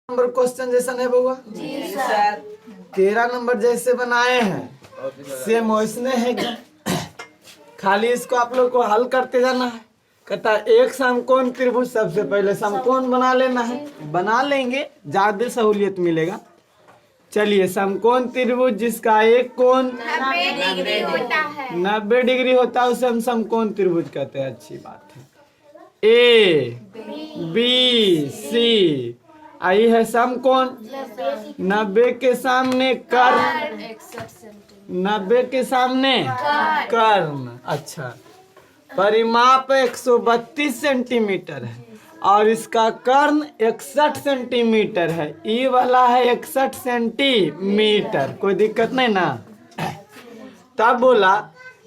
Number question जैसा है बउआ जी सर। 13 नंबर जैसे बनाए हैं सेम वैसने है क्या? खाली इसको आप लोग को हल करते जाना है। कहता है एक समकोण त्रिभुज, सबसे पहले समकोण बना लेना है। बना लेंगे, ज्यादा सहूलियत मिलेगा। चलिए, समकोण त्रिभुज जिसका एक कोण 90 डिग्री होता है। 90 डिग्री होता है उसे हम समकोण त्रिभुज कहते हैं। अच्छी बात है। ए बी सी आई है समकोण। 90 के सामने कर्ण, 90 के सामने कर्ण। अच्छा, परिमाप 132 सेंटीमीटर है और इसका कर्ण 61 सेंटीमीटर है। ई वाला है 61 सेंटीमीटर, कोई दिक्कत नहीं ना। तब बोला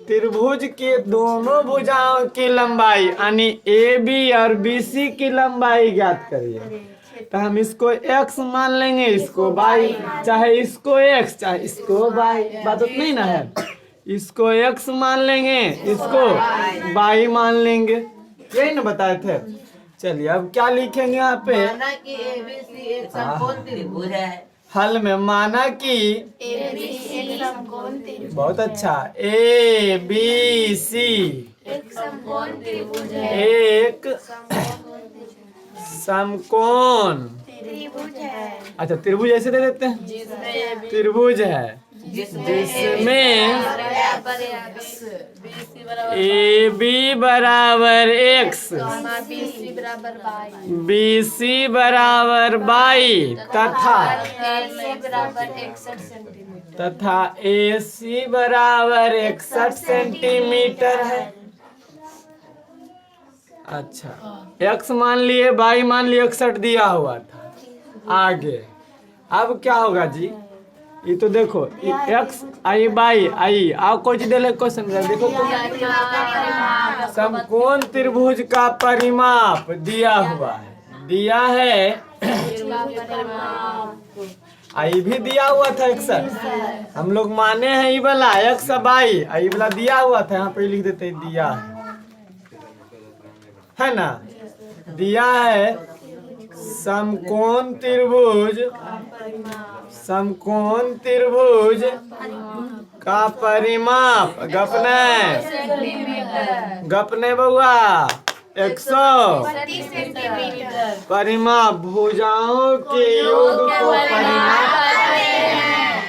त्रिभुज के दोनों भुजाओं की लंबाई यानी ए बी और बी सी की लंबाई ज्ञात करिए। तो हम इसको x मान लेंगे, इसको y, चाहे इसको x चाहे इसको y। बात उतना ही ना है। इसको x मान लेंगे, इसको y मान लेंगे, यही ना बताए थे। चलिए अब क्या लिखेंगे यहाँ पे? माना कि ABC एक समकोण त्रिभुज है। हल में माना कि ABC एक समकोण त्रिभुज बहुत अच्छा, ए बी सी एक समकोण त्रिभुज है। एक समकोण त्रिभुज है। अच्छा, त्रिभुज ऐसे दे देते हैं। त्रिभुज है जिसमें ए बी बराबर एक्स, BC बराबर y, बी सी बराबर बाई तथा AC बराबर 61 सेंटीमीटर। तथा ए सी बराबर 61 सेंटीमीटर है। अच्छा, x मान लिए, y मान लिए, 61 दिया हुआ था। आगे अब क्या होगा जी? ये तो देखो, x आई बाई आई आओ कुछ दे ले क्वेश्चन में देखो तो। समकोण त्रिभुज का परिमाप दिया हुआ है, दिया है। आई भी दिया हुआ था 61, हम लोग माने हैं ये वाला x बाई, आई वाला दिया हुआ था, यहाँ पे लिख देते दिया है ना। दिया है समकोण त्रिभुज, समकोण त्रिभुज का परिमाप गपने बउआ 132 सेंटीमीटर। परिमाप भुजाओं के योग को परिमाप।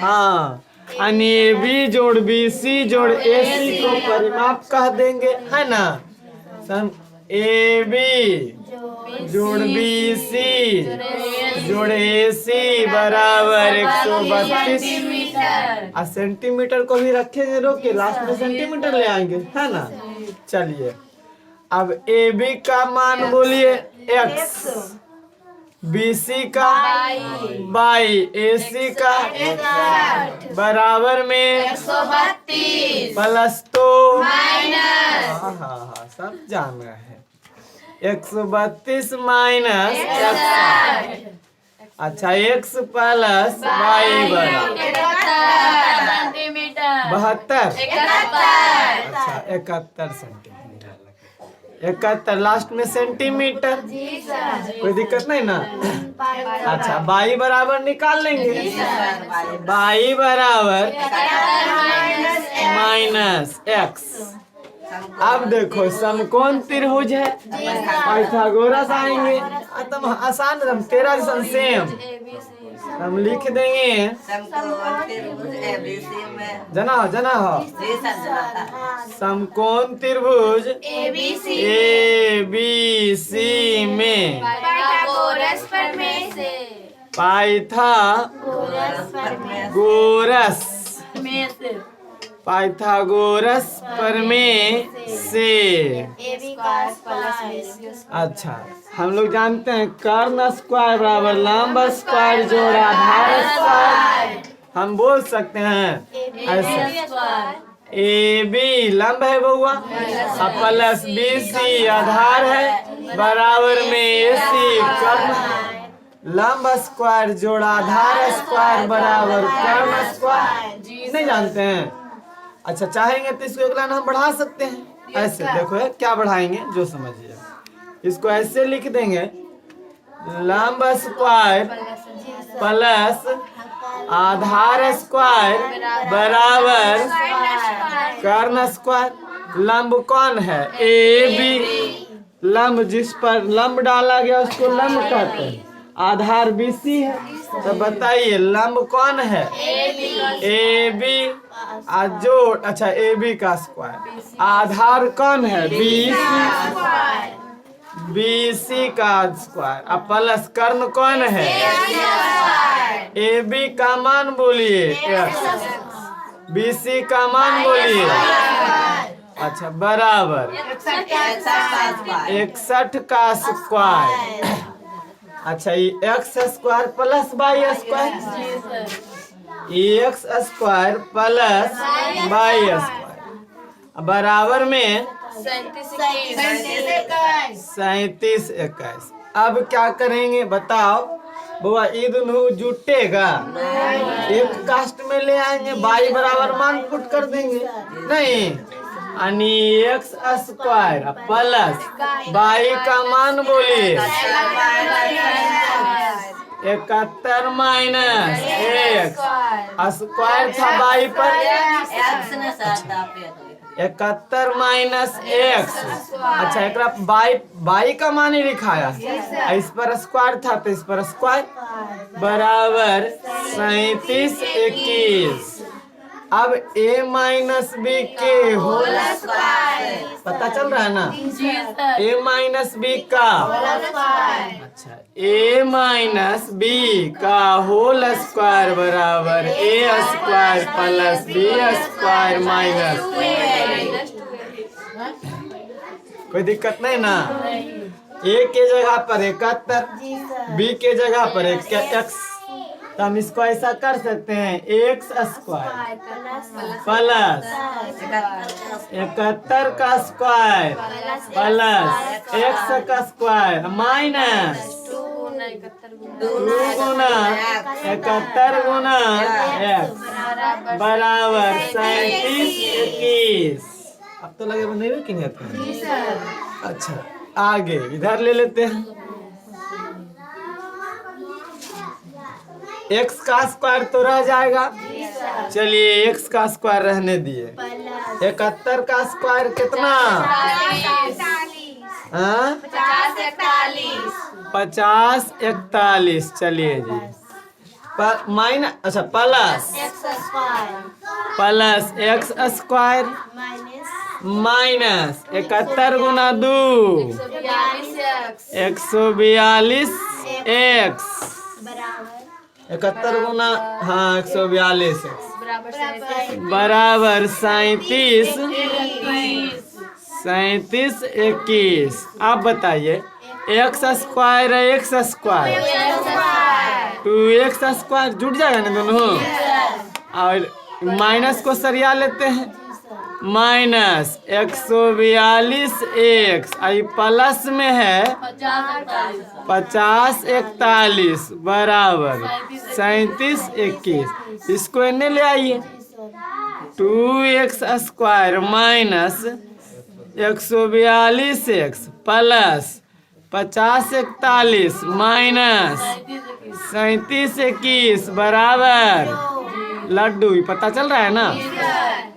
हाँ, यानी ए बी जोड़ बी सी जोड़ ए सी को परिमाप कह देंगे, है ना। सम ए बी जोड़ बी सी जोड़ ए सी बराबर 132। और सेंटीमीटर को भी रखेंगे, रोक के लास्ट में सेंटीमीटर ले आएंगे, है ना। चलिए अब ए बी का मान बोलिए x, बी सी का बाई, ए सी का बराबर में 132 प्लस तो माइनस। हाँ हाँ हाँ, सब जान रहे हैं। 132 माइनस। अच्छा, x प्लस y बराबर 71 सेंटीमीटर। 72। 71। अच्छा, 71 सेंटीमीटर। 71 लास्ट में सेंटीमीटर, कोई दिक्कत नहीं ना। अच्छा, बाई बराबर निकाल लेंगे। बाई बराबर माइनस एक्स। अब देखो समकोण त्रिभुज है, पाइथागोरस आएंगे। तुम आसान, हम 13 सेम हम लिख देंगे। समकोण त्रिभुज ABC में जना हो जना हो, जी सर जनाता। समकोण त्रिभुज ABC ए बी सी में पाइथागोरस प्रमेय से पाइथागोरस प्रमेय से। AB का प्लस अच्छा, हम लोग जानते हैं कर्ण स्क्वायर बराबर लंब स्क्वायर जोड़ आधार स्क्वायर। हम बोल सकते हैं ऐसे, ए बी लंब है बउआ, प्लस बी सी आधार है, बराबर में ए सी कर्ण। लंब स्क्वायर जोड़ आधार स्क्वायर बराबर कर्ण स्क्वायर। नहीं जानते हैं? अच्छा, चाहेंगे तो इसको एक लाइन हम बढ़ा सकते हैं। ऐसे देखो है, क्या बढ़ाएंगे जो समझिए। इसको ऐसे लिख देंगे, लंब स्क्वायर प्लस आधार स्क्वायर बराबर कर्ण स्क्वायर। लंब कौन है? A B. लंब जिस पर लंब डाला गया उसको लंब कहते हैं। आधार BC है, तो बताइए लंब कौन है? A B. जोड़, अच्छा AB का स्क्वायर। आधार कौन है? BC का स्क्वायर। अब प्लस कर्ण कौन है? AB का मान बोलिए, BC का मान बोलिए। अच्छा बराबर 61 का स्क्वायर। अच्छा ये x square plus y square, x square plus y square बराबर में 37 21। अब क्या करेंगे बताओ बुआ? ये दोनों जुटेगा, एक कास्ट में ले आएंगे, बाई बराबर मान पुट कर देंगे। नहीं, यानी x स्क्वायर प्लस बाई का मान बोलिए 71 माइनस x स्क्वायर था बाई पर 71 माइनस x। अच्छा एक बाई का मान ही लिखाया, इस पर स्क्वायर था तो इस पर स्क्वायर बराबर 37 21। अब a माइनस बी के होल स्क्वायर पता चल रहा है ना? a माइनस बी का, अच्छा a माइनस बी का होल स्क्वायर बराबर a square plus b square minus. कोई दिक्कत नहीं ना? a के जगह पर 71, b के जगह पर x, तो हम इसको ऐसा कर सकते हैं x स्क्वायर प्लस 71 का स्क्वायर प्लस x का स्क्वायर माइनस 2 गुना 71 गुना x बराबर 37 21। अब तो लगे नहीं भी किन्हें था। अच्छा आगे इधर ले लेते हैं, x का स्क्वायर तो रह जाएगा, चलिए x का स्क्वायर रहने दिए। 71 का स्क्वायर कितना? 50 41। चलिए जी माइनस, अच्छा प्लस x स्क्वायर माइनस 71 गुना 2 142 x 71 गुना 142 बराबर 37 21। आप बताइए x स्क्वायर है x स्क्वायर 2x स्क्वायर जुट जाएगा ना दोनों, और माइनस को सरिया लेते हैं, माइनस 142 x आई प्लस में है 50 41 बराबर 37 21। इसको इन्हें ले आइए, 2x square minus 142 x plus 50 41 minus 37 21 बराबर लड्डू। पता चल रहा है ना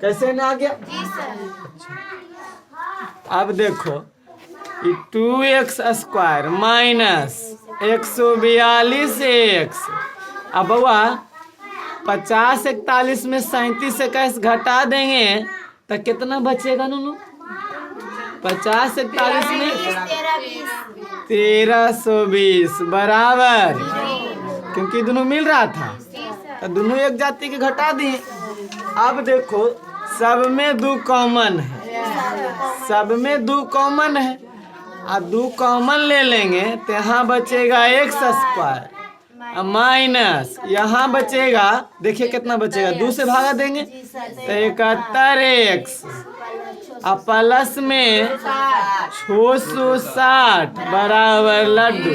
कैसे ना आ गया? अब देखो 2x स्क्वायर माइनस 142 x। अब बउआ 50 41 में 37 21 घटा देंगे तो कितना बचेगा नूनू? 50 41 में 1320 बराबर, क्योंकि दोनों मिल रहा था तो दोनों एक जाति के घटा दिए। अब देखो सब में 2 कॉमन है, सब में 2 कॉमन है, और 2 कॉमन ले लेंगे तो यहाँ बचेगा x स्क्वायर माइनस यहाँ बचेगा, देखिए कितना बचेगा, 2 से भागा देंगे तो 71x और प्लस में 660 बराबर लड्डू।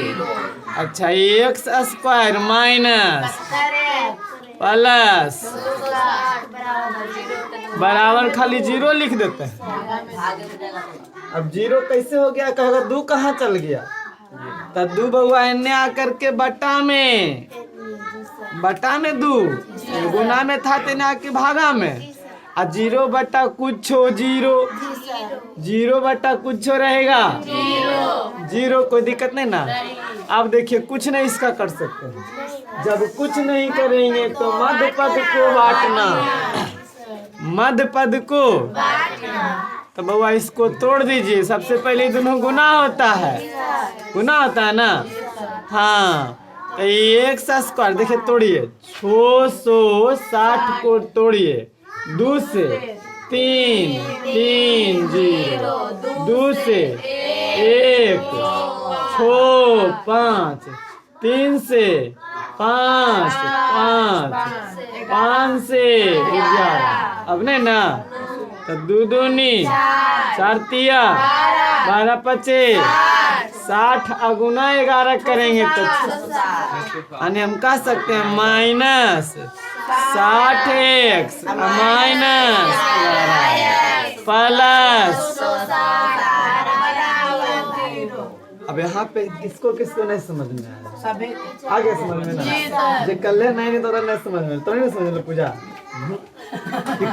अच्छा x स्क्वायर माइनस प्लस बराबर खाली 0 लिख देते हैं। अब 0 कैसे हो गया? कहेगा 2 कहाँ चल गया? तो 2 बउआ इन्हें आकर के बट्टा में बटा में 2, गुना में था तेना के भागा में, आ 0 बटा कुछ हो 0, 0 बटा कुछ रहेगा 0, कोई दिक्कत नहीं ना। अब देखिए कुछ नहीं इसका कर सकते हैं। जब कुछ नहीं करेंगे तो मध्य पद को बांटना, मध्य पद को, तो बउआ इसको तोड़ दीजिए। सबसे पहले दोनों गुना होता है, गुना होता है ना। हाँ, तो एक स्क्वायर देखिए तोड़िए, 660 को तोड़िए 2 से 3, 3 0, 2 से 1, 6 5, 3 से 5, 5 से 11, अब नहीं ना, तो 2 दूनी 4 तिया 12 पचे 60 अगुना 11 करेंगे तो यानी हम कह सकते हैं माइनस 60x माइनस प्लस। अब यहाँ पे किसको किसको नहीं समझ में आया? आगे समझ में ना, जो कल नहीं तो नहीं समझ में, तो नहीं समझ लो पूजा,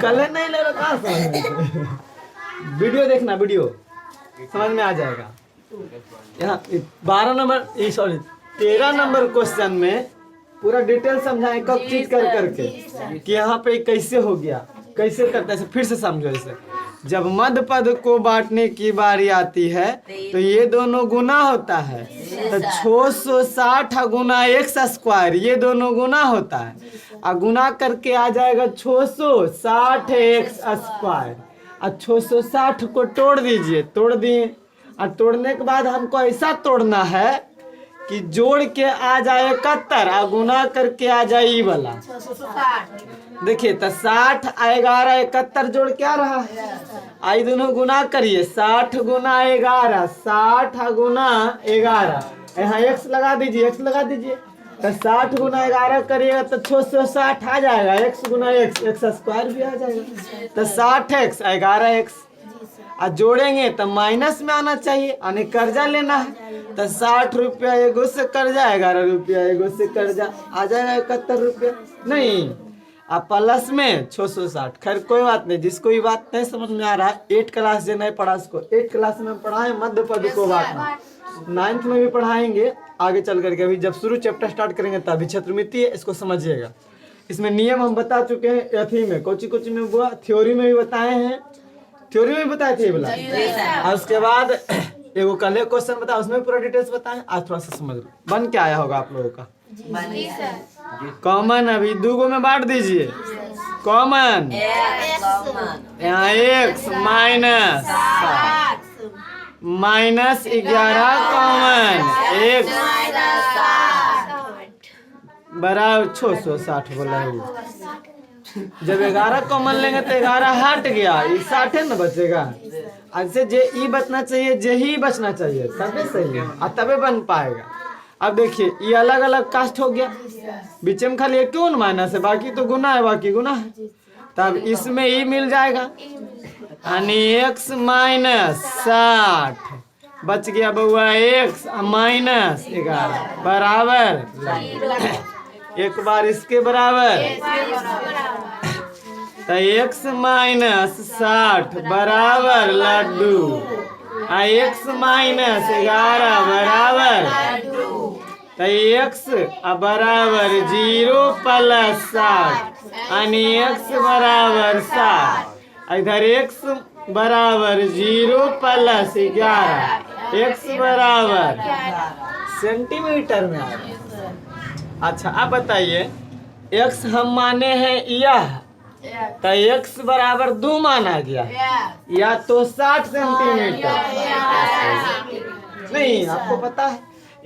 कल नहीं ले रहा कहाँ समझ में। वीडियो देखना, वीडियो समझ में आ जाएगा। यहाँ 12 नंबर सॉरी 13 नंबर क्वेश्चन में पूरा डिटेल समझाएं कब चीज कर करके कि यहाँ पे कैसे हो गया, कैसे करते हैं। फिर से समझो इसे। जब मध्य पद को बांटने की बारी आती है तो ये दोनों गुना होता है, तो 660 गुना x स्क्वायर ये दोनों गुना होता है, और गुना करके आ जाएगा 660x स्क्वायर। और 660 को तोड़ दीजिए, तोड़ दिए, और तोड़ने के बाद हमको ऐसा तोड़ना है कि जोड़ के आ जाए 71 और गुना करके आ जाए ई वाला। देखिए तो 60 11 71 जोड़ क्या रहा है, आई दोनों गुना करिए, 60 गुना 11, 60 गुना 11, यहाँ x लगा दीजिए, x लगा दीजिए, तो 60 गुना 11 करिएगा तो 660 आ जाएगा, x गुना x स्क्वायर भी आ जाएगा, तो 60x 11x। और जोड़ेंगे तो माइनस में आना चाहिए, यानी कर्जा लेना है, तो 60 रुपया एगो से कर्जा, 11 रुपया एगो से कर्जा, आ जाएगा 71 रुपया नहीं। अब प्लस में 660। खैर कोई बात नहीं, जिसको ये बात नहीं समझ में आ रहा है 8 क्लास जो नहीं पढ़ा उसको 8 क्लास में पढ़ाएं मध्य पद को बांटना, 9th में भी पढ़ाएंगे आगे चल करके। अभी जब शुरू चैप्टर स्टार्ट करेंगे तभी क्षेत्रमिति है, इसको समझिएगा। इसमें नियम हम बता चुके हैं, अथी में कोची में हुआ, थ्योरी में भी बताए हैं, थ्योरी में बताए थे बोला, और उसके बाद एगो कल क्वेश्चन बताया उसमें पूरा डिटेल्स बताएं। आज थोड़ा सा समझ लो, बन क्या आया होगा आप लोगों का कॉमन। अभी 2 में बांट दीजिए, कॉमन यहाँ x माइनस 11 कॉमन, x बराबर 660 बोला है। जब 11 कॉमन लेंगे तो 11 हट गया, ये 60 न बचेगा। ऐसे जे ई बचना चाहिए, जे ही बचना चाहिए, तबे सही है और तबे बन पाएगा। अब देखिए ये अलग अलग कास्ट हो गया, बीच में खाली एक क्यों माइनस है, बाकी तो गुना है, बाकी गुना है, तब इसमें ई मिल जाएगा, यानी x माइनस 60 बच गया बउआ, x माइनस 11 बराबर, एक बार इसके बराबर, तो x माइनस 60 बराबर लड्डू, x माइनस 11 बराबर, तो x बराबर 0 प्लस 60 यानी x बराबर 60। इधर x बराबर 0 प्लस 11, x बराबर सेंटीमीटर में आ रहा है। अच्छा आप बताइए, x हम माने हैं यह, तो x बराबर 2 माना गया, या तो 60 सेंटीमीटर नहीं, आपको पता है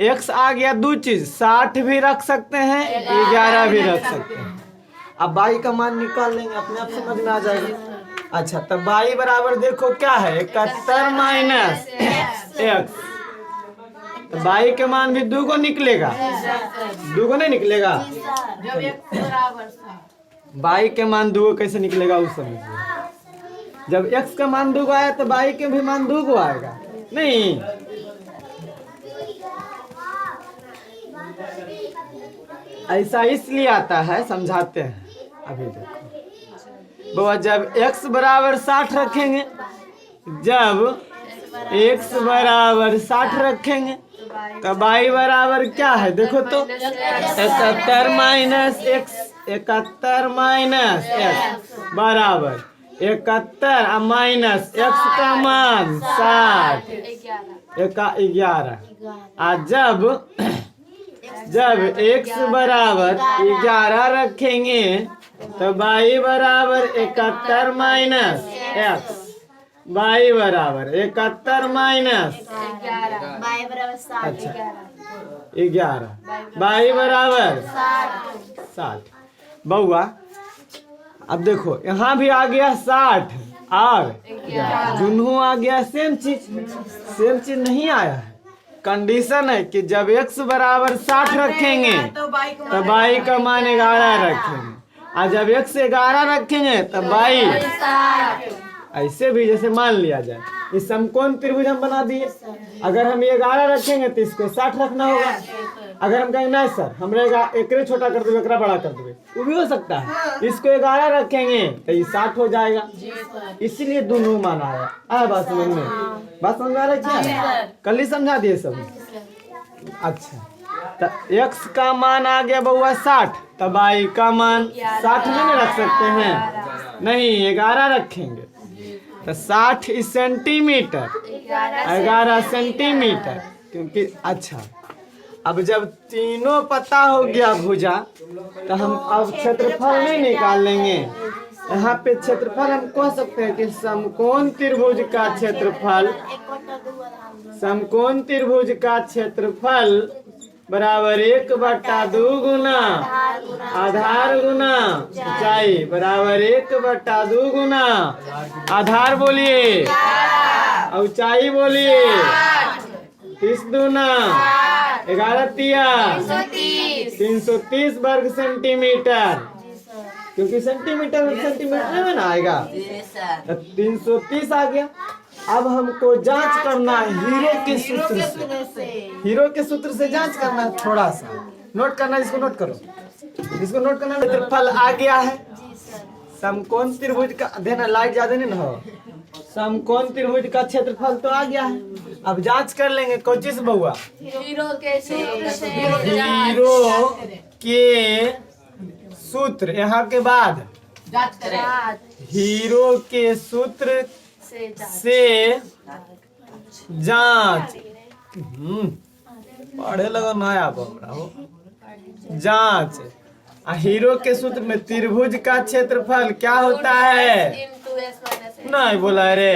x आ गया 2 चीज, 60 भी रख सकते हैं, 11 भी रख सकते हैं। अब y का मान निकाल लेंगे, अपने आप समझ में आ जाएगा। अच्छा तो y बराबर देखो क्या है, 71 माइनस x, तो y के मान भी 2 को निकलेगा, 2 को नहीं निकलेगा, जब x बराबर y के मान 2 कैसे निकलेगा उस समझिए। जब x का मान 2 आया तो y के भी मान 2 आएगा नहीं। ऐसा इसलिए आता है, समझाते हैं। अभी देखो बाबा, जब x बराबर 60 रखेंगे, जब x बराबर 60 रखेंगे तो y बराबर क्या है? देखो तो 71 माइनस x, 71 माइनस x बराबर 71 माइनस x का मान 60, 11। और जब x बराबर 11 रखेंगे तो y बराबर 71 माइनस x, y बराबर 71 माइनस बाई बराबर 60, अच्छा 11, y बराबर 60। बउआ अब देखो यहाँ भी आ गया 60 और दोनों आ गया सेम चीज नहीं आया है। कंडीशन है कि जब x बराबर 60 रखेंगे तो y का मान 11 रखेंगे, और जब x 11 रखेंगे तो y ऐसे भी जैसे मान लिया जाए इस समकोण त्रिभुज हम बना दिए। अगर हम 11 रखेंगे तो इसको 60 रखना होगा। अगर हम कहेंगे नहीं सर हमरे एक छोटा कर देवे, एकरा बड़ा कर देवे, वो भी हो सकता है। इसको 11 रखेंगे तो ये 60 हो जाएगा, इसीलिए दोनों मान आया। बात समझ में, बात समझ आ रही है? कल ही समझा दिए सब। अच्छा तो x का मान आ गया बउआ 60, तो y का मान 60 में नहीं रख सकते हैं, नहीं 11 रखेंगे तो 60 सेंटीमीटर, 11 सेंटीमीटर। क्योंकि अच्छा अब जब तीनों पता हो गया भुजा, तो हम अब क्षेत्रफल नहीं निकाल लेंगे। यहाँ पे क्षेत्रफल हम कह सकते हैं कि समकोण त्रिभुज का क्षेत्रफल, समकोण त्रिभुज का क्षेत्रफल बराबर 1/2 गुना आधार गुना ऊंचाई बराबर 1/2 गुना आधार बोलिए, ऊंचाई बोलिए 30 दूना 11 तिया 330 वर्ग सेंटीमीटर। क्योंकि सेंटीमीटर में ना आएगा, 330 आ गया। अब हमको जांच करना है हीरो के सूत्र से, हीरो के सूत्र से जांच करना है। थोड़ा सा नोट करना, इसको नोट करो, इसको नोट करना। क्षेत्रफल आ गया है समकोण त्रिभुज का, देना लाइट ज्यादा नहीं ना हो, समकोण त्रिभुज का क्षेत्रफल तो आ गया है। अब जांच कर लेंगे कौन चीज बउआ? हीरो के सूत्र से हीरो के सूत्र, यहाँ के बाद जांच करें। हीरो के सूत्र से जांच, पढ़े लगा नया हमरा हो। जांच हीरो के सूत्र में त्रिभुज का क्षेत्रफल क्या होता है? नहीं बोला रे,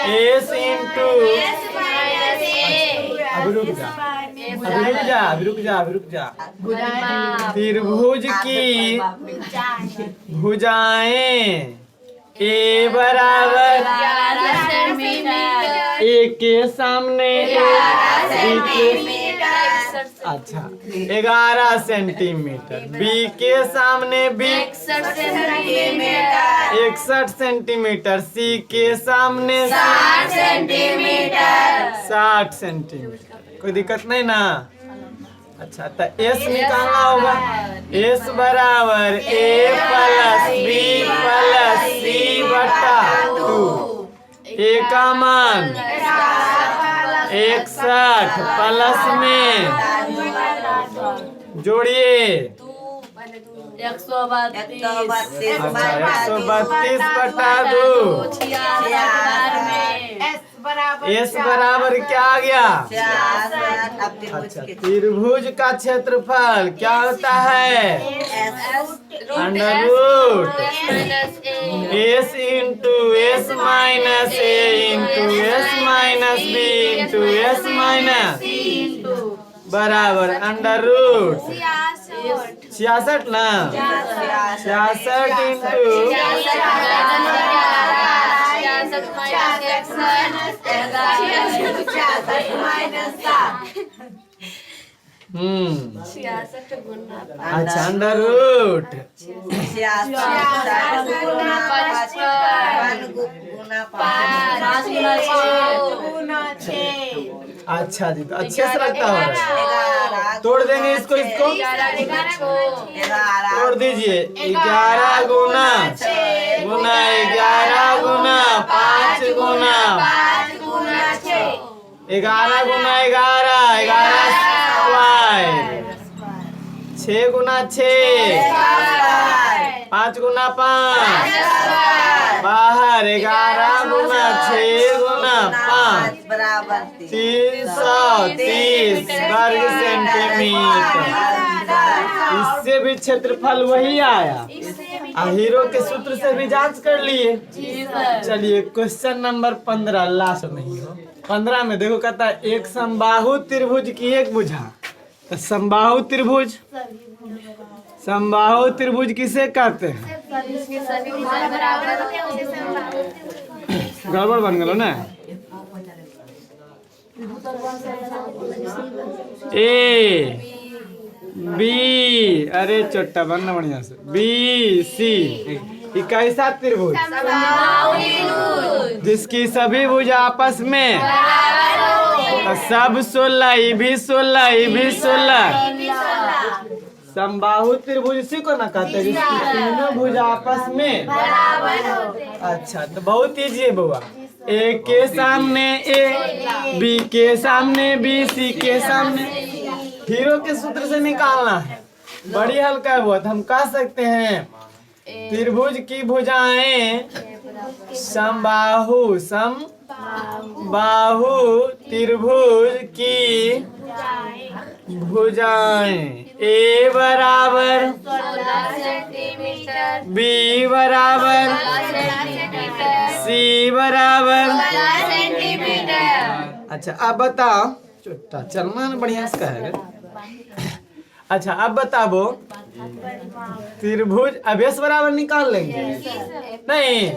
एस इंटू, अभी रुक जा। त्रिभुज की भुजाएं ए बराबर ए के सामने अच्छा 11 सेंटीमीटर, बी के सामने बी 61 सेंटीमीटर, सी के सामने 60 सेंटीमीटर। कोई दिक्कत नहीं ना? अच्छा तो एस निकालना होगा। एस बराबर ए प्लस बी प्लस सी बटा 2। ए का मान 61 प्लस में जोड़िए 132 132 बटा 2। एस बराबर क्या आ गया? अच्छा त्रिभुज का क्षेत्रफल क्या होता है? Under root s into s minus a into s minus b into s minus बराबर अंडर रूट 66 ना, 66 इंटू अच्छा अंडर रूट 66 गुना 5 अच्छा जी, तो अच्छे से लगता होगा। 11 तोड़ देंगे इसको, 11 तोड़ दीजिए। 11 गुना 11 गुना 5 गुना 11 गुना 11 स्क्वायर। 6 गुना 6 5 गुना 5 बाहर। 11 गुना 6 गुना 5 बराबर 330 वर्ग सेंटीमीटर। इससे भी क्षेत्रफल वही आया। हीरो के सूत्र से भी जांच कर लिए। चलिए क्वेश्चन नंबर 15 लास्ट नहीं हो 15 में देखो, कहता है एक समबाहु त्रिभुज की एक भुजा। तो समबाहु त्रिभुज, समबाहु त्रिभुज किसे कहते हैं? गड़बड़ बन गलो ना। ए बी, अरे चोट्टा बनना बढ़िया से। बी सी, ये कैसा त्रिभुज? जिसकी सभी भुजा आपस में तो सब 16, ये भी 16, ये भी 16। समबाहु त्रिभुज इसी को ना कहते हैं जिसकी तीनों भुजा आपस में। अच्छा, तो बहुत इजी है बुआ। ए के सामने ए, बी के सामने बी, सी के सामने। हीरो के सूत्र से निकालना है, बड़ी हल्का है बहुत। हम कह सकते हैं त्रिभुज की भुजाएं समबाहु, समबाहु त्रिभुज की भुजाएं ए बराबर बी बराबर सी बराबर। अच्छा अब बताओ, चुट्टा चलना ना बढ़िया से कहेगा। अच्छा अब बताओ त्रिभुज, अब एस बराबर निकाल लेंगे नहीं?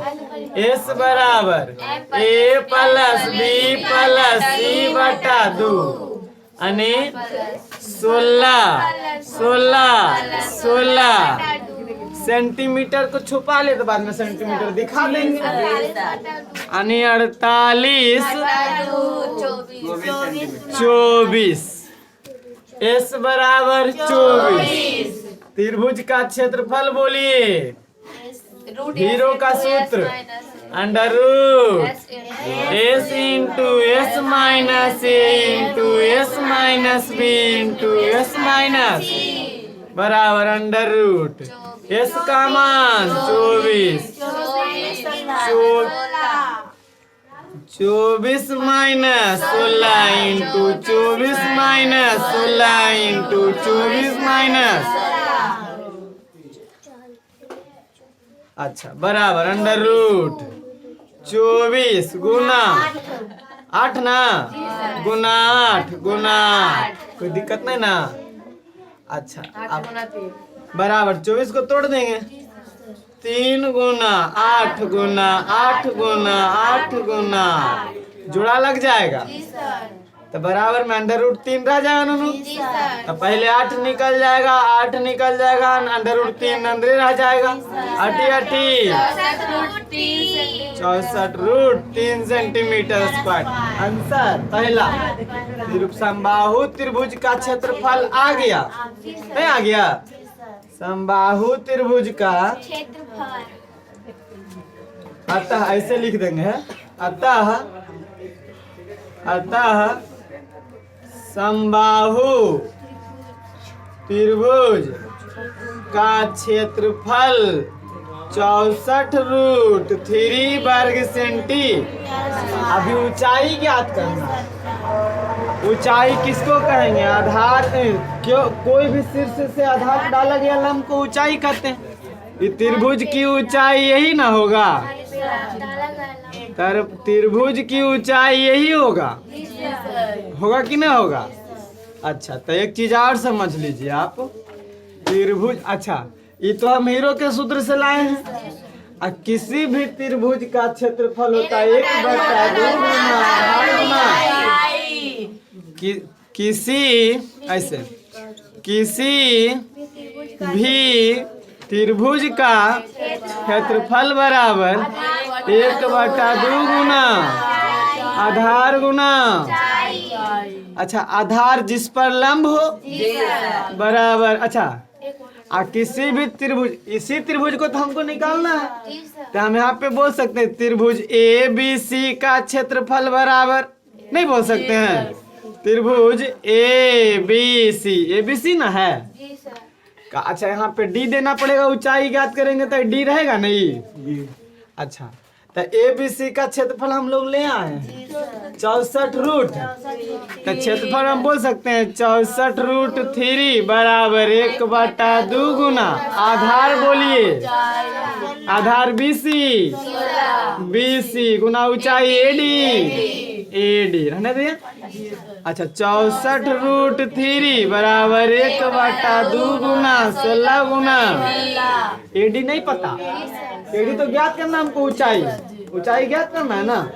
एस बराबर ए प्लस बी प्लस सी बटा 2 यानी 16 सेंटीमीटर को छुपा ले तो बाद में सेंटीमीटर दिखा देंगे। यानी 48 24। एस बराबर 24। त्रिभुज का क्षेत्रफल बोलिए। हीरो का सूत्र under root s into s minus a into s minus b into s minus बराबर अंडर रूट एस का मान 24 24 minus 16 into 24 minus 16 into 24 minus. अच्छा बराबर अंडर रूट 24 गुना 8 ना गुना 8 गुना 8, कोई दिक्कत नहीं ना। अच्छा अब बराबर 24 को तोड़ देंगे। 3 गुना 8 गुना 8 गुना 8 गुना जोड़ा लग जाएगा तो बराबर में अंडर रूट 3 रह जाएगा नूनू। तो पहले 8 निकल जाएगा, 8 निकल जाएगा, अंडर रूट 3 अंदर रह जाएगा। 8 64 रूट 3 सेंटीमीटर स्क्वायर। आंसर पहला। समबाहु त्रिभुज का क्षेत्रफल आ गया, नहीं आ गया? समबाहु त्रिभुज का अतः ऐसे लिख देंगे, अतः समबाहु त्रिभुज का क्षेत्रफल 64 रूट 3 वर्ग सेंटी। अभी ऊंचाई ज्ञात करना। ऊंचाई किसको कहेंगे? आधार क्यों कोई भी शीर्ष से आधार डाला गया लंब को ऊंचाई कहते हैं। ये त्रिभुज की ऊंचाई यही ना होगा? त्रिभुज की ऊंचाई यही होगा, होगा कि नहीं होगा? अच्छा तो एक चीज और समझ लीजिए आप, त्रिभुज, अच्छा ये तो हम हीरो के सूत्र से लाए हैं। किसी भी त्रिभुज का क्षेत्रफल होता है 1/2 गुना किसी ऐसे किसी भी त्रिभुज का क्षेत्रफल बराबर 1/2 गुना आधार गुना अच्छा, आधार जिस पर लंब हो बराबर। अच्छा, किसी भी त्रिभुज, इसी त्रिभुज को तो हमको निकालना है, तो हम यहाँ पे बोल सकते हैं त्रिभुज ए बी सी का क्षेत्रफल बराबर, नहीं बोल सकते हैं त्रिभुज ए बी सी ना है। अच्छा, यहाँ पे डी देना पड़ेगा, ऊंचाई ज्ञात करेंगे तो डी रहेगा नहीं। अच्छा, तो ए बी सी का क्षेत्रफल हम लोग ले आए हैं 64 रूट, तो क्षेत्रफल हम बोल सकते हैं 64 रूट 3 बराबर 1/2 गुना आधार, बोलिए आधार BC गुना ऊंचाई AD रहने दिए। अच्छा, 64 रूट 3 बराबर 1/2 गुना 16 गुना AD नहीं पता, AD तो ज्ञात करना हमको, ऊंचाई ज्ञात करना है ना,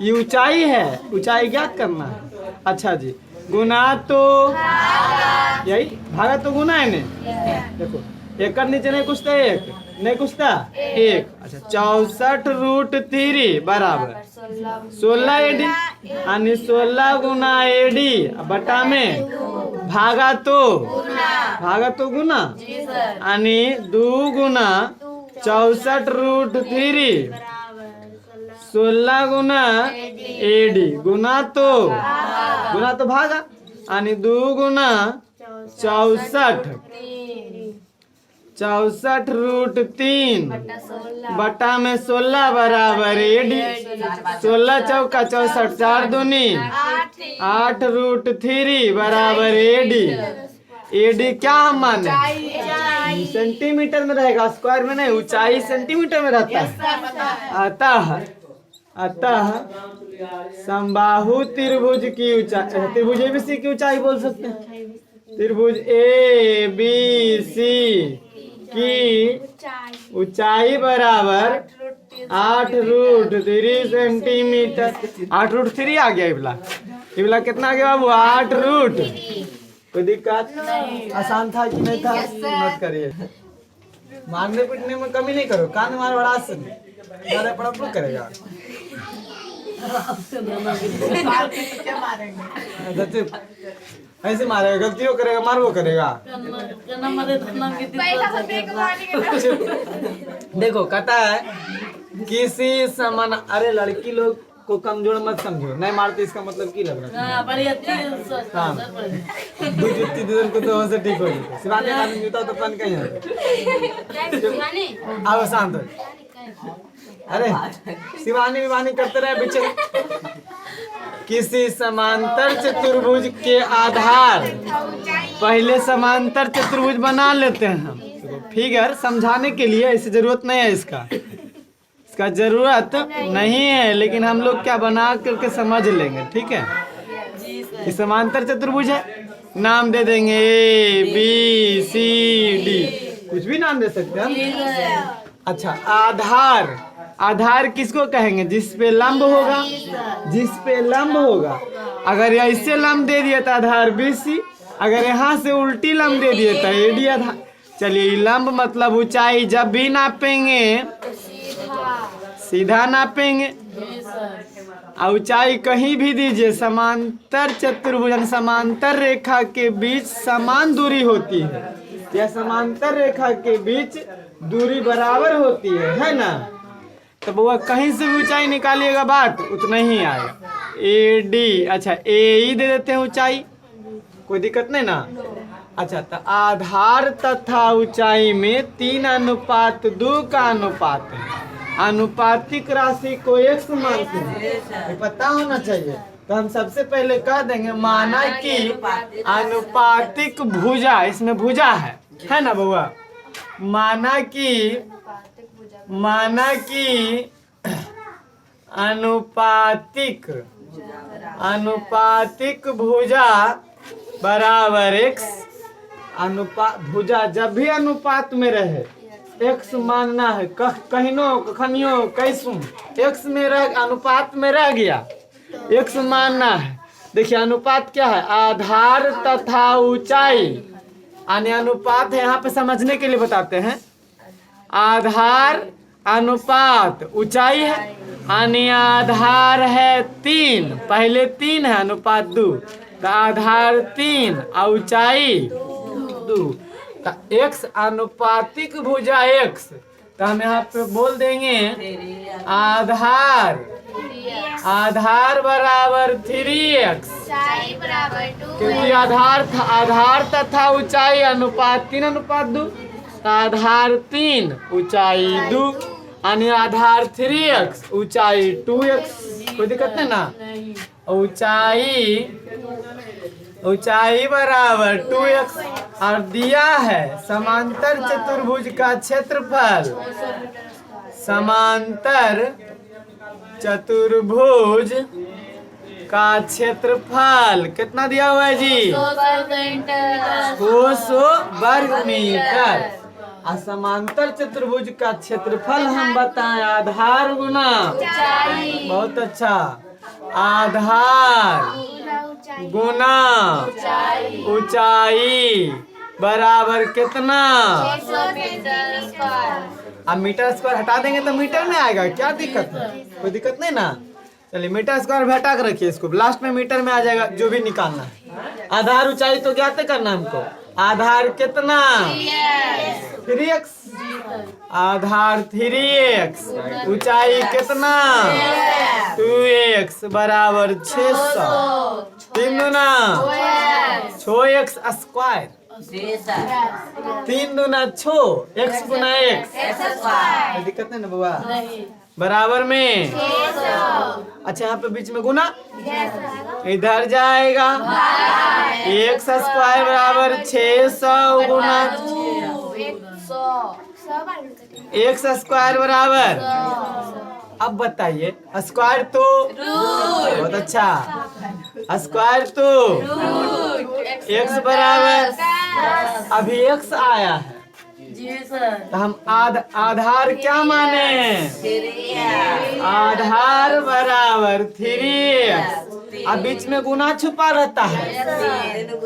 ये ऊंचाई है, ऊंचाई ज्ञात करना है। अच्छा जी, गुना तो यही, भागा तो गुना है नहीं, देखो एक कर नीचे नहीं कुछता, एक नहीं कुछता एक। अच्छा, 64 रूट 3 बराबर 16 AD, यानी 16 गुना AD बटा में भागा तो गुना, यानी 2 गुना 64 रूट 3 16 गुना AD गुना तो भागा, यानी 2 गुना 64 रूट 3 बटा में 16 बराबर AD, 16 चौका 64, 4 दूनी 8 रूट 3 बराबर AD क्या हम माने, सेंटीमीटर में रहेगा, स्क्वायर में नहीं, ऊंचाई सेंटीमीटर में रहता है। अतः समबाहु त्रिभुज की ऊंचाई, त्रिभुज ABC की ऊंचाई बोल सकते हैं, त्रिभुज ABC की ऊंचाई बराबर 8 रूट 3 सेंटीमीटर। 8 रूट 3 आ गया, इबला कितना आ गया बाबू, 8 रूट। कोई दिक्कत, आसान था कि नहीं था, मत करिए, मारने पीटने में कमी नहीं करो, कान मार बड़ा ज्यादा पड़ा करेगा। ऐसे मारेगा, गलतियों करेगा, मारवो करेगा। देखो कहता है किसी समान, अरे लड़की लोग को कमजोर मत समझो, नहीं मारते इसका मतलब की लग रहा है। हाँ, को तो से ठीक हो जाए, शिवानी आदमी जूता तो पहन के आओ शांत हो। अरे शिवानी करते रहे पीछे। किसी समांतर चतुर्भुज के आधार, पहले समांतर चतुर्भुज बना लेते हैं हम, फिगर समझाने के लिए, ऐसी जरूरत नहीं है, इसका जरूरत नहीं है, लेकिन हम लोग क्या बना करके समझ लेंगे, ठीक है। ये समांतर चतुर्भुज है, नाम दे देंगे ABCD, कुछ भी नाम दे सकते हैं। अच्छा, आधार किसको कहेंगे, जिस पे लंब होगा, अगर ऐसे लंब दे दिया तो आधार BC, अगर यहाँ से उल्टी लंब दे दिए तो AD आधार। चलिए, लंब मतलब ऊंचाई जब भी नापेंगे सीधा नापेंगे, और ऊंचाई कहीं भी दीजिए, समांतर चतुर्भुज समांतर रेखा के बीच समान दूरी होती है, या समांतर रेखा के बीच दूरी बराबर होती है ना। तो वो कहीं से भी ऊंचाई निकालिएगा बात उतना ही आएगा। AD, अच्छा AE दे देते हैं ऊंचाई, कोई दिक्कत नहीं ना। अच्छा, तो आधार तथा ऊंचाई में 3:2 का अनुपात है, अनुपातिक राशि को x मानते हैं, पता होना चाहिए। तो हम सबसे पहले कह देंगे, माना कि अनुपातिक भुजा, इसमें भुजा है ना बउआ, माना कि अनुपातिक भुजा बराबर x, भुजा जब भी अनुपात में रहे, x मानना है, कखनियो कैसुम x में रह, अनुपात में रह गया, x मानना है। देखिए अनुपात क्या है, आधार तथा ऊंचाई, यानी अनुपात है, यहाँ पे समझने के लिए बताते हैं, आधार अनुपात ऊंचाई है, यानी आधार है 3, पहले 3 है अनुपात 2, तो आधार 3 और ऊंचाई 2, तो x अनुपातिक भुजा x, तो हम यहाँ पे बोल देंगे आधार बराबर 3x, ऊंचाई बराबर 2 क्योंकि आधार तथा ऊंचाई अनुपात 3 अनुपात 2, तो आधार 3 ऊंचाई 2, यानी आधार 3x ऊंचाई 2x, कोई दिक्कत नहीं ना। ऊंचाई बराबर 2x, और दिया है समांतर चतुर्भुज का क्षेत्रफल, समांतर चतुर्भुज का क्षेत्रफल कितना दिया हुआ है जी? 200 वर्ग मीटर। और समांतर चतुर्भुज का क्षेत्रफल हम बताएं आधार गुना, बहुत अच्छा, आधार गुना ऊंचाई बराबर कितना? 600 मीटर स्क्वायर। अब मीटर स्क्वायर हटा देंगे तो मीटर में आएगा, क्या दिक्कत है? कोई दिक्कत नहीं ना। चलिए मीटर स्क्वायर भी हटा कर रखिए इसको, लास्ट में मीटर में आ जाएगा जो भी निकालना है। आधार ऊंचाई तो ज्ञात करना हमको, आधार कितना? 3x, आधार 3x, ऊंचाई कितना? 2x बराबर 600, 3 दूना 6x स्क्वायर, 3 दूना 6, x गुना x, कोई दिक्कत नहीं ना बुआ, बराबर में। अच्छा यहाँ पे बीच में गुना इधर जाएगा, x स्क्वायर बराबर 600 गुना x स्क्वायर बराबर, अब बताइए स्क्वायर तो बहुत अच्छा, स्क्वायर तो x बराबर, अभी x आया है तो हम आधार क्या माने? आधार बराबर 3x, अब बीच में गुना छुपा रहता है,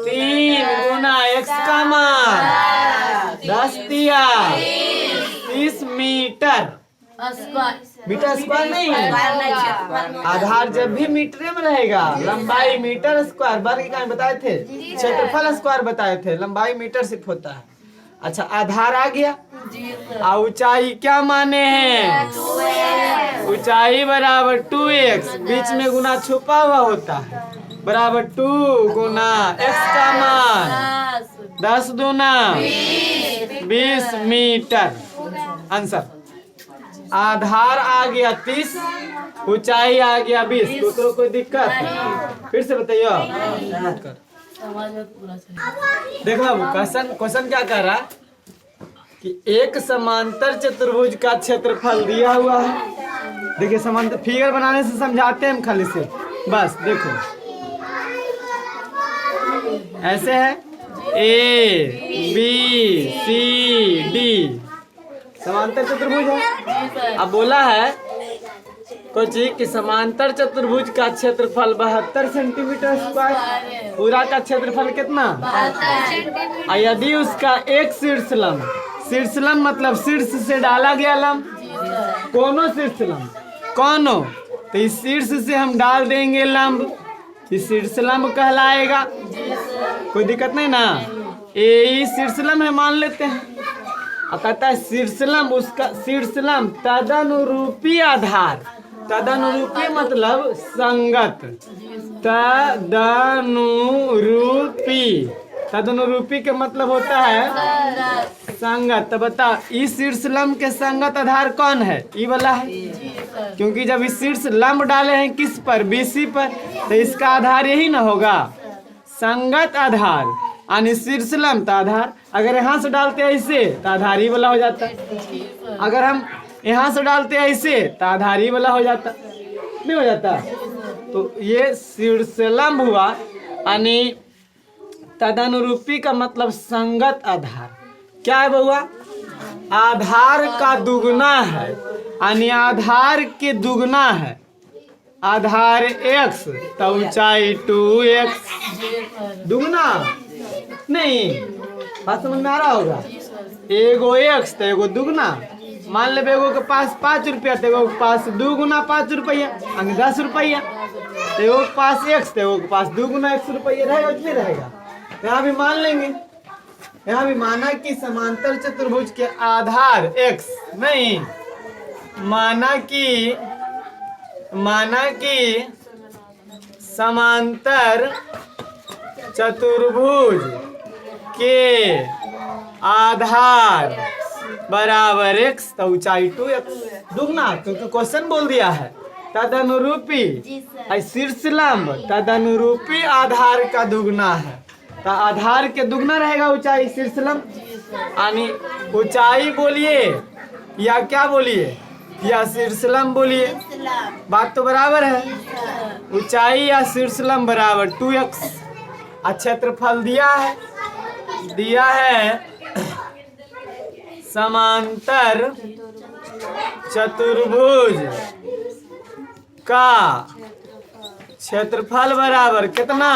3 गुना x का मान 10 दिया 30 मीटर, मीटर स्क्वायर नहीं है, आधार जब भी मीटर में रहेगा, लंबाई मीटर स्क्वायर, वर्ग का बताए थे, क्षेत्रफल स्क्वायर बताए थे, लंबाई मीटर सिर्फ होता है। अच्छा आधार आ गया, और ऊंचाई क्या माने हैं? ऊंचाई बराबर 2x, बीच में गुना छुपा हुआ होता है, बराबर 2 गुना x का मान 10 दूना 20 मीटर, आंसर। आधार आ गया 30, ऊंचाई आ गया 20, दूसरों कोई दिक्कत? फिर से बताइए। देखो क्वेश्चन क्या कह रहा है कि एक समांतर चतुर्भुज का क्षेत्रफल दिया हुआ है। देखिए समांतर फिगर बनाने से समझाते हैं हम खाली से, बस देखो ऐसे है A B C D समांतर चतुर्भुज है। अब बोला है कुछ कि समांतर चतुर्भुज का क्षेत्रफल 72 सेंटीमीटर स्क्वायर, पूरा का क्षेत्रफल कितना? और यदि उसका एक शीर्ष लंब मतलब शीर्ष से डाला गया लंब, कोनो शीर्ष लंब कोनो, तो इस शीर्ष से हम डाल देंगे लंब, इस शीर्ष लंब कहलाएगा, कोई दिक्कत नहीं ना। ये शीर्ष लंब है मान लेते हैं, और कहता है शीर्ष लंब, उसका शीर्ष लंब तदनुरूपी आधार, तदनुरूपी मतलब संगत, तदनुरूपी के मतलब होता है संगत। तो बता इस शीर्ष लंब के संगत आधार कौन है? ये वाला है, क्योंकि जब इस शीर्ष लंब डाले हैं किस पर? BC पर, तो इसका आधार यही ना होगा, संगत आधार, यानी शीर्ष लंब आधार। अगर यहाँ से डालते हैं ऐसे तो आधार ही वाला हो जाता, अगर हम यहाँ से डालते हैं ऐसे तो आधार ही वाला हो जाता, नहीं हो जाता। तो ये शीर्ष लंब हुआ, यानी तदनुरूपी का मतलब संगत आधार। क्या है बउआ? आधार का दुगना है, यानी आधार के दुगना है, आधार x तो ऊंचाई 2x, दुगना नहीं, बात समझ में आ रहा होगा, एगो x तो एगो दुगना, मान ले एगो के पास 5 रुपया तो एगो के पास 2 गुना 5 रुपया यानी 10 रुपया। तो एगो के पास x तो एगो के पास 2 गुना 100 रुपया रहेगा, उतने रहेगा। तो यहाँ भी मान लेंगे, यहाँ भी माना कि समांतर चतुर्भुज के आधार x नहीं, माना कि समांतर चतुर्भुज के आधार बराबर x तो ऊंचाई 2x दुगना, क्योंकि क्वेश्चन बोल दिया है तदनुरूपी शीर्ष लंब तदनुरूपी आधार का दुगना है। तो आधार के दुगना रहेगा ऊंचाई शीर्ष लंब, यानी ऊंचाई बोलिए या क्या बोलिए या शीर्ष लंब बोलिए, बात तो बराबर है। ऊंचाई या शीर्ष लंब बराबर 2x। क्षेत्रफल दिया है समांतर चतुर्भुज का क्षेत्रफल बराबर कितना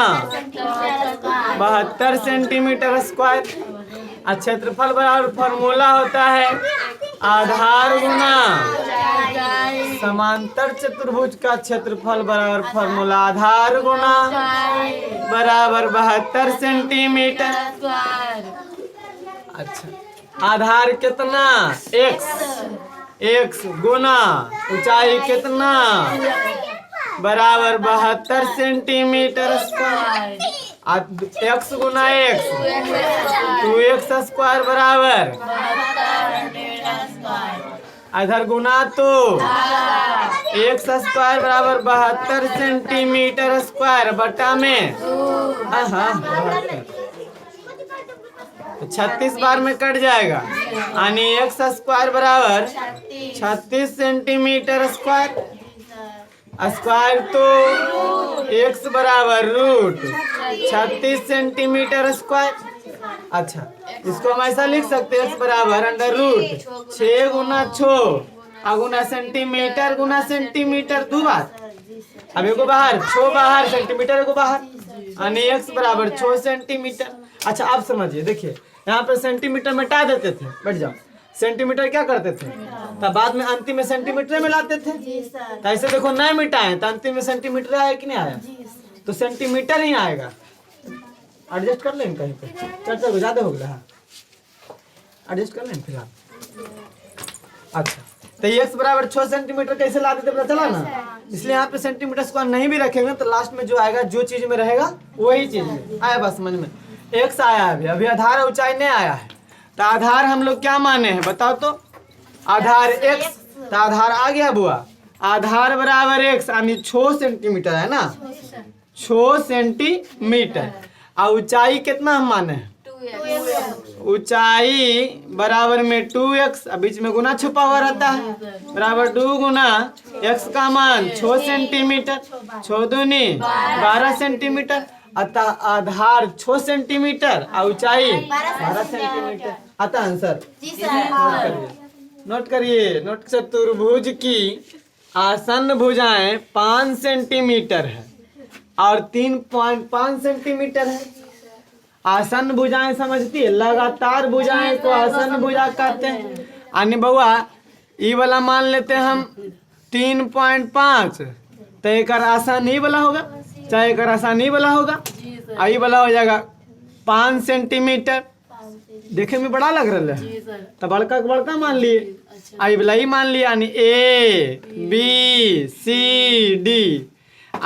72 सेंटीमीटर स्क्वायर। क्षेत्रफल बराबर फॉर्मूला होता है आधार गुना समांतर चतुर्भुज का क्षेत्रफल बराबर फॉर्मूला आधार गुना बराबर 72 सेंटीमीटर। अच्छा, आधार कितना x गुना ऊंचाई कितना बराबर 72 सेंटीमीटर स्क्वायर। x गुना x 2x स्क्वायर बराबर इधर गुना तो x स्क्वायर बराबर 72 सेंटीमीटर स्क्वायर बटा में 36 बार में कट जाएगा, यानी x स्क्वायर बराबर 36 सेंटीमीटर स्क्वायर। स्क्वायर तो x बराबर रूट 36 सेंटीमीटर स्क्वायर। अच्छा, इसको हम ऐसा लिख सकते हैं x बराबर अंडर रूट 6 गुना 6 गुना सेंटीमीटर गुना सेंटीमीटर 2 बार। अब एगो बाहर 6 बाहर सेंटीमीटर एगो बाहर, यानी x बराबर 6 सेंटीमीटर। अच्छा, आप समझिए, देखिए यहाँ पे सेंटीमीटर मिटा देते थे, बैठ जाओ, सेंटीमीटर क्या करते थे तब बाद में अंतिम में सेंटीमीटर में लाते थे। तो ऐसे देखो नहीं मिटाए तो अंतिम में सेंटीमीटर आया कि नहीं आया, तो सेंटीमीटर ही आएगा। एडजस्ट कर लें कहीं पे, चर्चा ज्यादा हो गया। हाँ, एडजस्ट कर लें फिलहाल। अच्छा, तो x बराबर 6 सेंटीमीटर कैसे ला देते पता चला ना, इसलिए यहाँ पे सेंटीमीटर स्क्वायर नहीं भी रखेंगे तो लास्ट में जो आएगा जो चीज में रहेगा वही चीज आया। बस समझ में, x आया अभी आधार ऊंचाई नहीं आया है। तो आधार हम लोग क्या माने हैं बताओ तो, आधार x, तो आधार आ गया बुआ, आधार बराबर x यानी 6 सेंटीमीटर है ना, 6 सेंटीमीटर। और ऊंचाई कितना हम माने हैं, ऊंचाई बराबर में 2x, बीच में गुना छुपा हुआ रहता है, बराबर 2 गुना x का मान 6 सेंटीमीटर, 6 दूनी 12 सेंटीमीटर। अतः आधार 6 सेंटीमीटर और ऊंचाई 12 सेंटीमीटर आता आंसर। नोट करिए, नोट। चतुर्भुज की आसन्न भुजाएं 5 सेंटीमीटर है और 3.5 सेंटीमीटर है। आसन्न भुजाएं समझती है, लगातार भुजाएं को आसन्न भुजा कहते हैं। यानी बउआ ई वाला मान लेते हैं हम 3.5, तो एक आसान ही वाला होगा, चाहे एक आसान ही वाला होगा, आई वाला हो जाएगा 5 सेंटीमीटर। देखे में बड़ा लग रहा है, तो बड़का बड़का मान लिए, आई वाला ही मान लिया, यानी A B C D।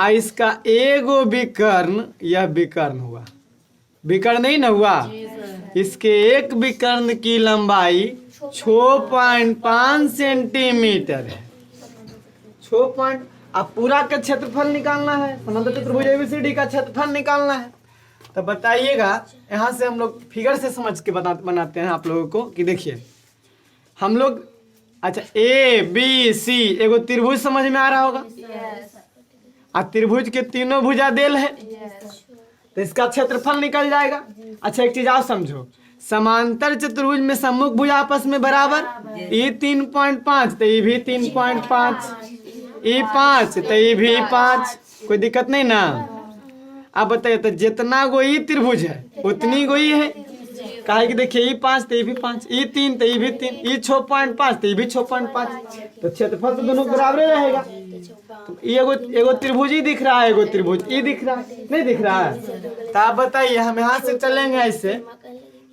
इसका एगो विकर्ण, यह विकर्ण हुआ, विकर्ण नहीं ना हुआ, इसके एक विकर्ण की लंबाई 6.5 सेंटीमीटर है। 6. अब पूरा का क्षेत्रफल निकालना है, समांतर चतुर्भुज ABCD का क्षेत्रफल निकालना है। तो बताइएगा, यहाँ से हम लोग फिगर से समझ के बनाते हैं आप लोगों को कि देखिए हम लोग, अच्छा ABC एगो त्रिभुज समझ में आ रहा होगा, त्रिभुज के तीनों भुजा देल है, तो इसका क्षेत्रफल निकल जाएगा। अच्छा, एक चीज आप समझो, समांतर चतुर्भुज में सम्मुख भुजा आपस में बराबर, ये 3.5 तो ये भी 3.5, ये 5 तो ये भी 5, कोई दिक्कत नहीं ना। अब बताइए, तो जितना गोई त्रिभुज है उतनी गोई है, काहे कि देखिए ये 5 तो ये भी 5, ये 3 तो ये भी 3, ये 6.5 तो ये भी 6.5, तो क्षेत्रफल तो दोनों बराबर रहेगा। तो ये एगो त्रिभुज ही दिख रहा है, एगो त्रिभुज ये दिख रहा है, नहीं दिख रहा है? तो आप बताइए, हम यहाँ से चलेंगे ऐसे,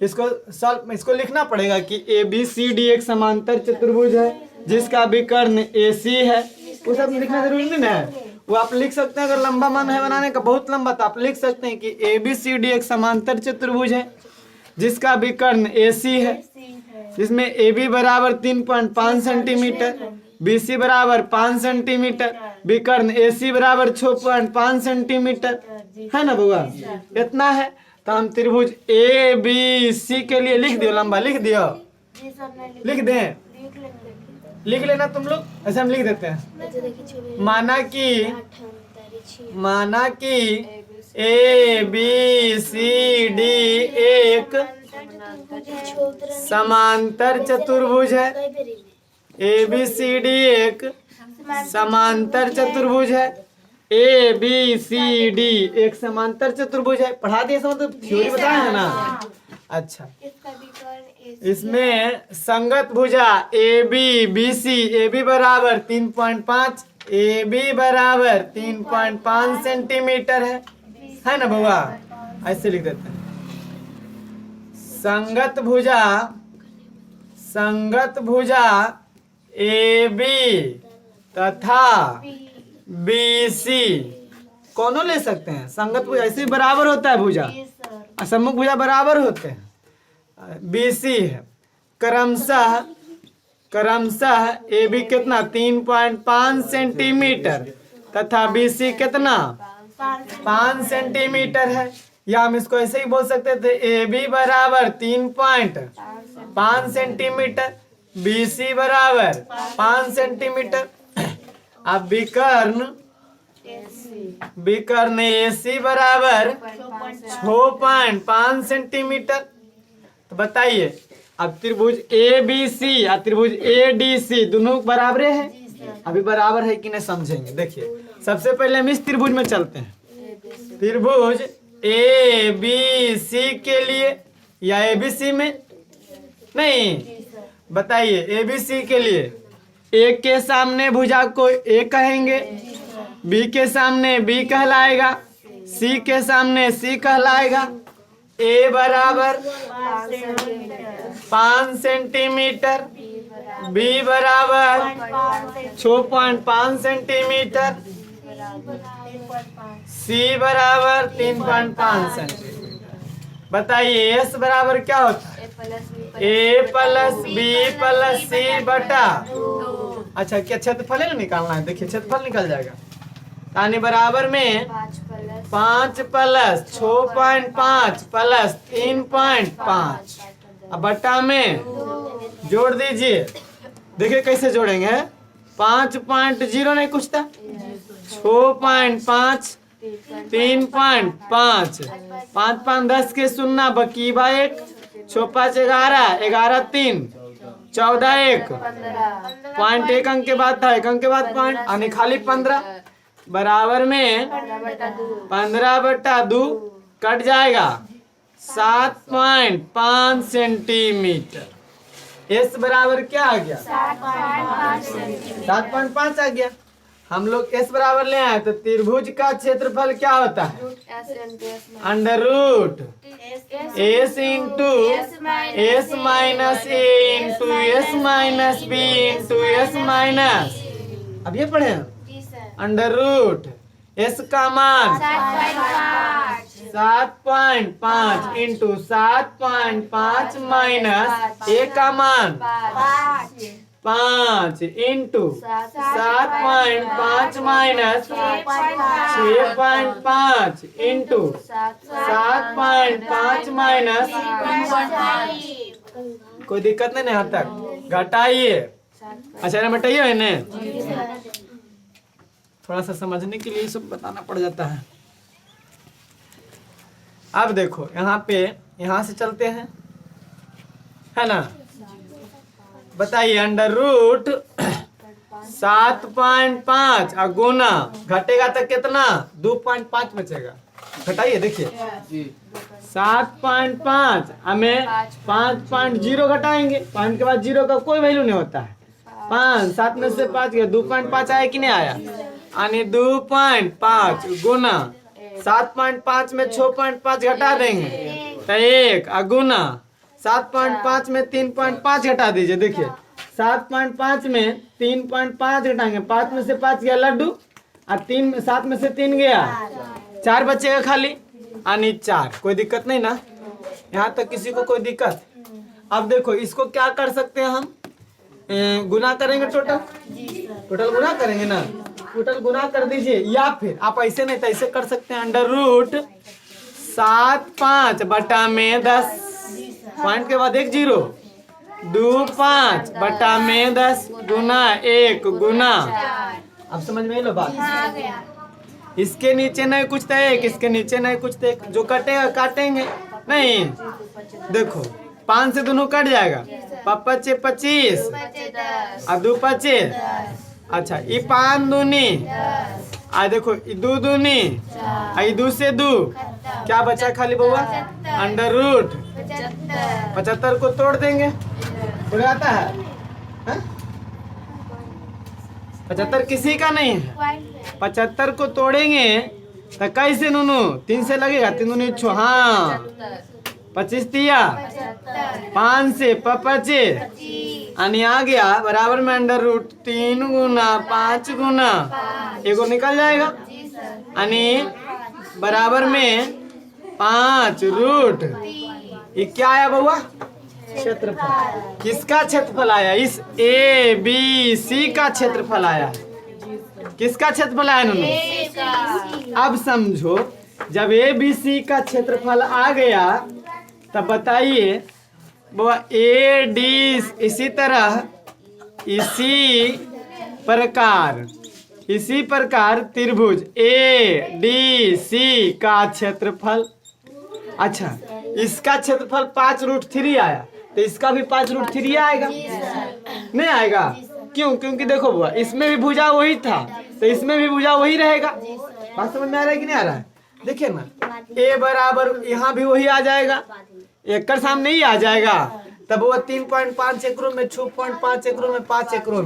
इसको लिखना पड़ेगा कि ABCD एक समांतर चतुर्भुज है जिसका विकर्ण AC है। वो सब लिखना जरूरी नहीं है, वो आप लिख सकते हैं। अगर लंबा मन है बनाने का, बहुत लंबा, तो आप लिख सकते हैं कि ABCD एक समांतर चतुर्भुज है जिसका विकर्ण AC है, जिसमें AB बराबर 3.5 सेंटीमीटर, BC बराबर 5 सेंटीमीटर, विकर्ण AC बराबर 6.5 सेंटीमीटर, है ना बुआ? इतना है। तो हम त्रिभुज ABC के लिए लिख दियो, लंबा लिख दियो, लिख दें, लिख लेना तुम लोग, ऐसे हम लिख देते हैं। माना कि ABCD एक समांतर चतुर्भुज है, ABCD एक समांतर चतुर्भुज है, ABCD एक समांतर चतुर्भुज है। पढ़ा दिए, मतलब थ्योरी बताया है ना? अच्छा, इसमें संगत भुजा ABBC, AB बराबर 3.5, AB बराबर 3.5 सेंटीमीटर है ना बुआ? ऐसे लिख देते हैं। संगत भुजा AB तथा BC कौनों ले सकते हैं। संगत भुजा ऐसे बराबर होता है, भुजा सम्मुख भुजा बराबर होते हैं। BC है क्रमशः AB कितना 3.5 सेंटीमीटर तथा BC कितना 5 सेंटीमीटर है। या हम इसको ऐसे ही बोल सकते थे, AB बराबर 3.5 सेंटीमीटर, BC बराबर 5 सेंटीमीटर। अब विकर्ण AC बराबर 6.5 सेंटीमीटर। तो बताइए, अब त्रिभुज ABC और त्रिभुज ADC दोनों बराबर है, अभी बराबर है कि नहीं समझेंगे। देखिए, सबसे पहले हम इस त्रिभुज में चलते हैं। त्रिभुज ABC के लिए, या ABC में नहीं, बताइए ABC के लिए A के सामने भुजा को A कहेंगे, B के सामने B कहलाएगा, C के सामने C कहलाएगा। A बराबर 5 सेंटीमीटर, B बराबर 6.5 सेंटीमीटर, C बराबर 3.5 सेंटीमीटर। बताइए S बराबर क्या होता है? A plus B plus C बटा, अच्छा क्या क्षेत्रफल है निकालना है? देखिए क्षेत्रफल निकल जाएगा। यानी बराबर में 5 प्लस 6.5 प्लस 3.5, अब बट्टा में जोड़ दीजिए। देखिए कैसे जोड़ेंगे, 5.0 नहीं कुछ था, 6.5 3.5, 5 5 10 के शून्य बकीबा 1, 6 5 11, 11 3 14 1, पॉइंट 1 अंक के बाद था, 1 अंक के बाद पॉइंट, यानी खाली 15 बराबर में 15/2 कट जाएगा 7.5 सेंटीमीटर। S बराबर क्या आ गया? 7.5 आ गया। हम लोग S बराबर ले आए, तो त्रिभुज का क्षेत्रफल क्या होता है? Under root S into S minus A into S minus B into S minus, अब ये पढ़े अंडर रूट S का मान 7.5 इंटू 7.5 माइनस A का मान 5 इंटू 7.5 माइनस 6.5 इंटू 7.5 माइनस, कोई दिक्कत नहीं यहाँ तक, घटाइए। अच्छा घटाइए है ना, थोड़ा सा समझने के लिए सब बताना पड़ जाता है। अब देखो यहाँ पे, यहाँ से चलते हैं, है ना? बताइए अंडर रूट 7.5 और गुना घटेगा तो कितना? 2.5 बचेगा। घटाइए देखिए 7.5 हमें 5.0 घटाएंगे, 5 के बाद 0 का कोई वैल्यू नहीं होता है। 5 7 में से 5 गया 2.5 आया कि नहीं आया, यानी 2.5 गुना 7.5 में 6.5 घटा देंगे तो 1 गुना 7.5 में 3.5 घटा दीजिए। देखिए 7.5 में 3.5 घटाएंगे, 5 में से 5 गया लड्डू और 7 में से 3 गया 4 बचेगा खाली, यानी 4। कोई दिक्कत नहीं ना, यहाँ तक किसी को कोई दिक्कत? अब देखो इसको क्या कर सकते हैं हम, गुना करेंगे, टोटल गुना करेंगे ना, टोटल गुना कर दीजिए, या फिर आप ऐसे नहीं तो ऐसे कर सकते हैं, अंडर रूट 7 5 में 10 पॉइंट के बाद 1 0 2 5 बटा में 10 गुना 1 गुना। अब समझ में लो बात, इसके नीचे नहीं कुछ तो 1, इसके नीचे नहीं कुछ तो 1, जो कटेगा काटेंगे नहीं। देखो 5 से दोनों कट जाएगा, 5 25 और 2 25, अच्छा ये 5 दूनी, आ देखो 2 दूनी, आई 2 से 2 क्या बचा खाली बउआ, अंडर रूट 75 को तोड़ देंगे, हो जाता है? 75 किसी का नहीं है, 75 को तोड़ेंगे तो कैसे नूनू, 3 से लगेगा, 3 दूनी 6, हाँ 25 तिया 5 से 25, यानी आ गया बराबर में अंडर रूट 3 गुना 5 गुना, एगो निकल जाएगा, यानी बराबर में 5 रूट, ये क्या आया बउआ, क्षेत्रफल। किसका क्षेत्रफल आया, इस ए बी सी का क्षेत्रफल आया। किसका क्षेत्रफल आया नूनू? अब समझो जब ए बी सी का क्षेत्रफल आ गया तब बताइए बउआ ए डी, इसी तरह इसी प्रकार त्रिभुज ए डी सी का क्षेत्रफल। अच्छा इसका क्षेत्रफल 5 रूट 3 आया तो इसका भी 5 रूट 3 आएगा, नहीं आएगा? क्यों? क्योंकि देखो बुआ इसमें भी भुजा वही था तो इसमें भी भुजा वही रहेगा। बात समझ में आ रहा है कि नहीं आ रहा है? देखिए ना ए बराबर यहाँ भी वही आ जाएगा, एक कर सामने ही आ जाएगा, तब वो 3.5 एकड़ों में 6.5 एकड़ों में 5 एकड़ों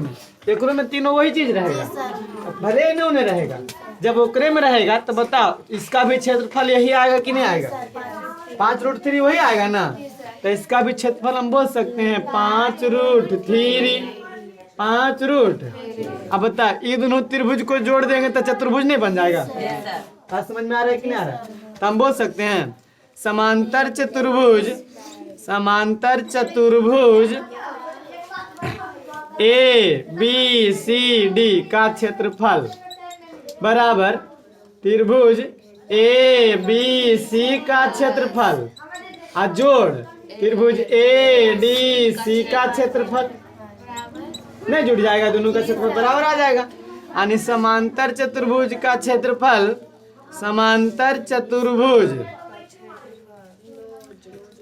में तीनों वही चीज रहेगा, भले इन्होंने रहेगा। जब ओकरे में रहेगा तो बताओ इसका भी क्षेत्रफल यही आएगा कि नहीं आएगा? 5 रूट 3 वही आएगा ना, तो इसका भी क्षेत्रफल हम बोल सकते हैं 5 रूट 3, 5 रूट। अब बता ये दोनों त्रिभुज को जोड़ देंगे तो चतुर्भुज नहीं बन जाएगा? बात समझ में आ रहा है कि नहीं आ रहा है? तो हम बोल सकते हैं समांतर चतुर्भुज ए बी सी डी का क्षेत्रफल बराबर त्रिभुज ए बी सी का क्षेत्रफल आ जोड़ त्रिभुज ए डी सी का क्षेत्रफल, नहीं जुड़ जाएगा, दोनों का क्षेत्रफल बराबर आ जाएगा। यानी समांतर चतुर्भुज का क्षेत्रफल, समांतर चतुर्भुज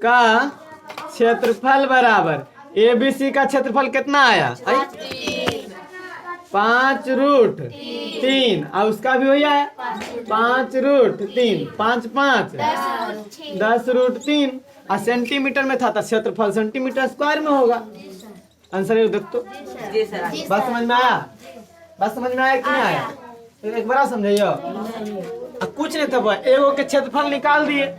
का क्षेत्रफल बराबर ए बी सी का क्षेत्रफल कितना आया, 5 रूट 3, और उसका भी वही आया 5 रूट 3, 5 5 10 रूट 3, और सेंटीमीटर में था तो क्षेत्रफल सेंटीमीटर स्क्वायर में होगा। आंसर है देख तो। बात समझ में आया? बात समझ में आया कि नहीं आया? एक बार समझाइयो। कुछ नहीं था, एगो के क्षेत्रफल निकाल दिए,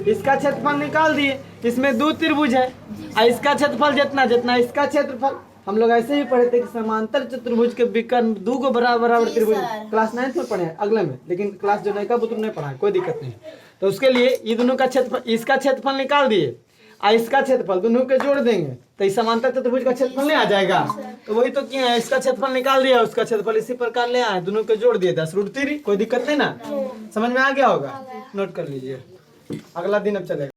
इसका क्षेत्रफल निकाल दिए, इसमें 2 त्रिभुज है और इसका क्षेत्रफल जितना इसका क्षेत्रफल। हम लोग ऐसे ही पढ़े थे कि समांतर चतुर्भुज के विकर्ण 2 को बराबर त्रिभुज, क्लास 9th में पढ़े अगले में, लेकिन क्लास जो नयका पुत्र ने पढ़ा, कोई दिक्कत नहीं। तो उसके लिए ये दोनों का क्षेत्रफल, इसका क्षेत्रफल निकाल दिए और इसका क्षेत्रफल दोनों के जोड़ देंगे तो इस समांतर चतुर्भुज का क्षेत्रफल नहीं आ जाएगा? तो वही तो किया है, इसका क्षेत्रफल निकाल दिया, उसका क्षेत्रफल इसी प्रकार ले आए, दोनों के जोड़ दिए 10 रूट 3। कोई दिक्कत नहीं ना? समझ में आ गया होगा? नोट कर लीजिए, अगला दिन अब चलेगा।